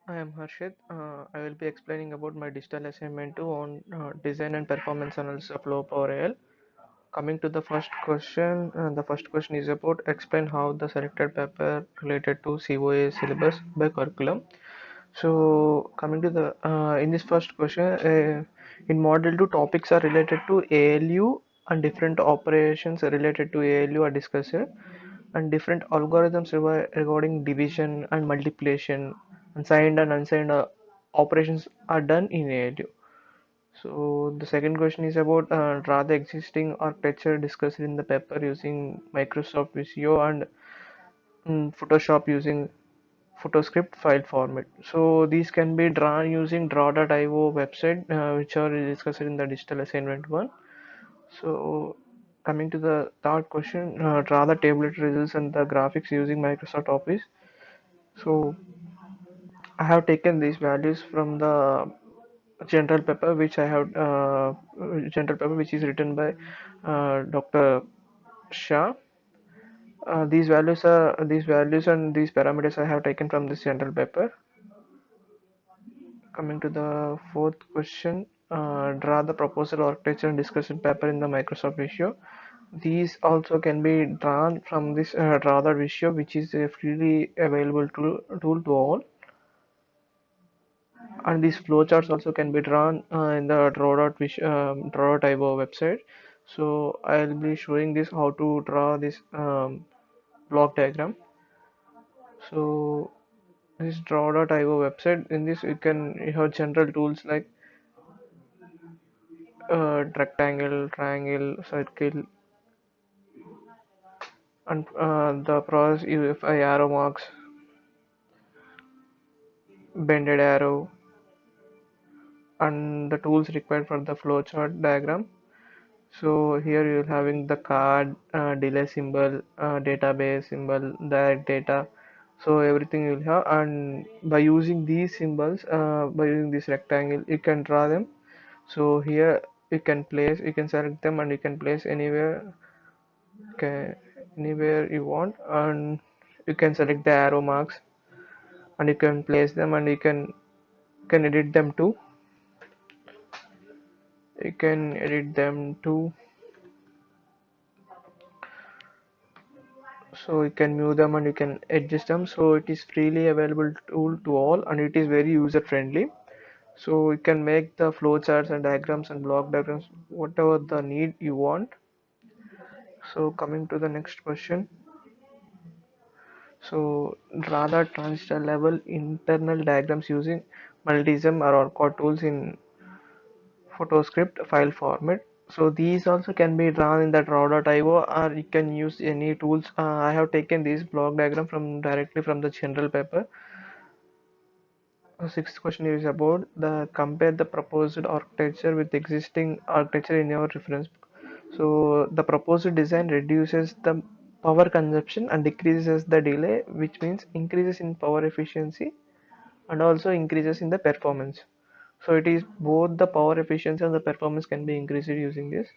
I am Harshit. I will be explaining about my digital assignment 2 on design and performance analysis of low power AL. Coming to the first question is about explain how the selected paper related to COA syllabus by curriculum. So coming to the in this first question, in model 2 topics are related to ALU and different operations related to ALU are discussed and different algorithms regarding division and multiplication and signed and unsigned operations are done in ALU. So the second question is about draw the existing architecture discussed in the paper using Microsoft Visio and Photoshop using PhotoScript file format. So these can be drawn using draw.io website, which are discussed in the digital assignment one. So coming to the third question, draw the tablet results and the graphics using Microsoft Office. So I have taken these values from the general paper which I have general paper which is written by Dr. Shah. These values and these parameters I have taken from this general paper. Coming to the fourth question, draw the proposal architecture and discussion paper in the Microsoft Visio. These also can be drawn from this draw the Visio, which is a freely available tool to all. And these flowcharts also can be drawn in the draw.io website. So I'll be showing this how to draw this block diagram. So this draw.io website, in this you have general tools like rectangle, triangle, circle, and the process UFI arrow marks, bended arrow, and the tools required for the flowchart diagram. So here you're having the card, delay symbol, database symbol, direct data. So everything you'll have, and by using these symbols, by using this rectangle, you can draw them. So here you can select them, and you can place okay, anywhere you want, and you can select the arrow marks, and you can place them, and you can edit them too. You can edit them too. So you can move them and you can adjust them. So it is freely available tool to all, and it is very user friendly. So you can make the flowcharts and diagrams and block diagrams whatever the need you want. So coming to the next question, so draw the transistor level internal diagrams using multism or ORCOD tools in PhotoScript file format. So these also can be drawn in the draw.io, or you can use any tools. I have taken this block diagram from directly from the general paper. The sixth question is about the compare the proposed architecture with existing architecture in your reference book. So the proposed design reduces the power consumption and decreases the delay, which means increases in power efficiency and also increases in the performance. So it is both the power efficiency and the performance can be increased using this.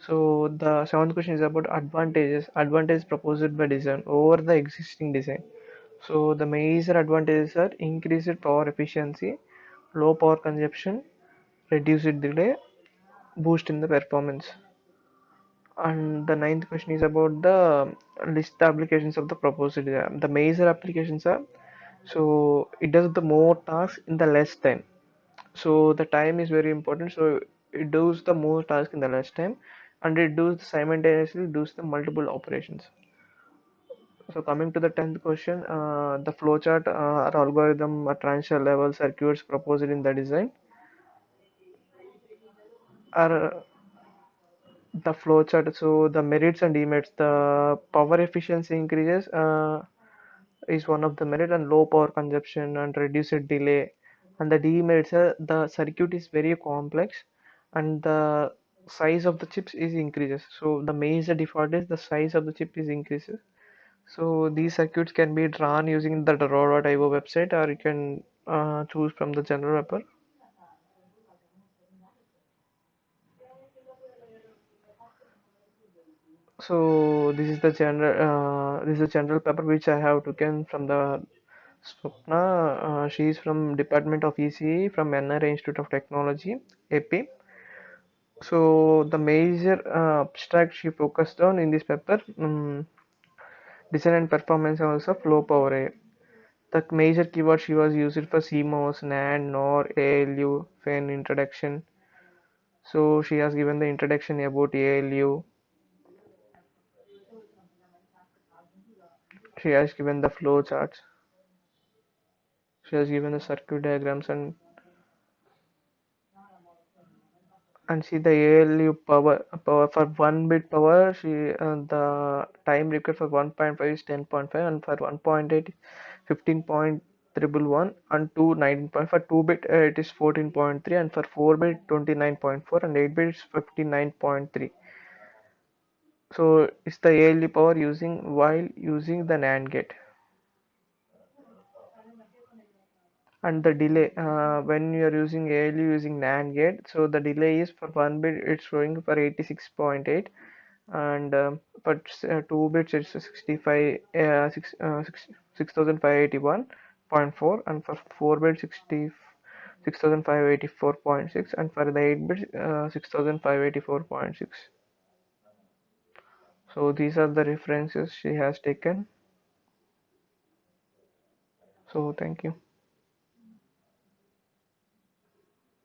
So the seventh question is about advantages proposed by design over the existing design. So the major advantages are increased power efficiency, low power consumption, reduced delay, boost in the performance. And the ninth question is about the list the applications of the proposed design. The major applications are, so it does the more tasks in the less time. So the time is very important. So it does the more task in the less time, and it does simultaneously does the multiple operations. So coming to the 10th question, the flowchart or algorithm transfer level circuits proposed in the design are the flowchart. So the merits and demerits, the power efficiency increases is one of the merit, and low power consumption and reduced delay. And the demerits are the circuit is very complex, and the size of the chips is increases. So the major default is the size of the chip is increases. So these circuits can be drawn using the draw.io website, or you can choose from the general paper. So this is the general paper which I have taken from the Swapna, she is from Department of ECE from NRA Institute of Technology, AP. So the major abstract she focused on in this paper, design and performance and also flow power A. The major keyword she was used for CMOS, NAND, NOR, ALU, FEN introduction. So she has given the introduction about ALU. She has given the flow charts. She has given the circuit diagrams and see the ALU power for 1 bit power. She the time required for 1.5 is 10.5 and for 1.8 15.111 and 2 19. For 2 bit it is 14.3 and for 4 bit 29.4 and 8 bit is 59.3. So it's the ALU power using while using the NAND gate. And the delay when you are using ALU using NAND gate, so the delay is for 1 bit it's showing for 86.8 and for 2 bits it's 65 6581.4 and for 4 bits 6584.6 and for the 8 bits 6584.6. So these are the references she has taken. So thank you.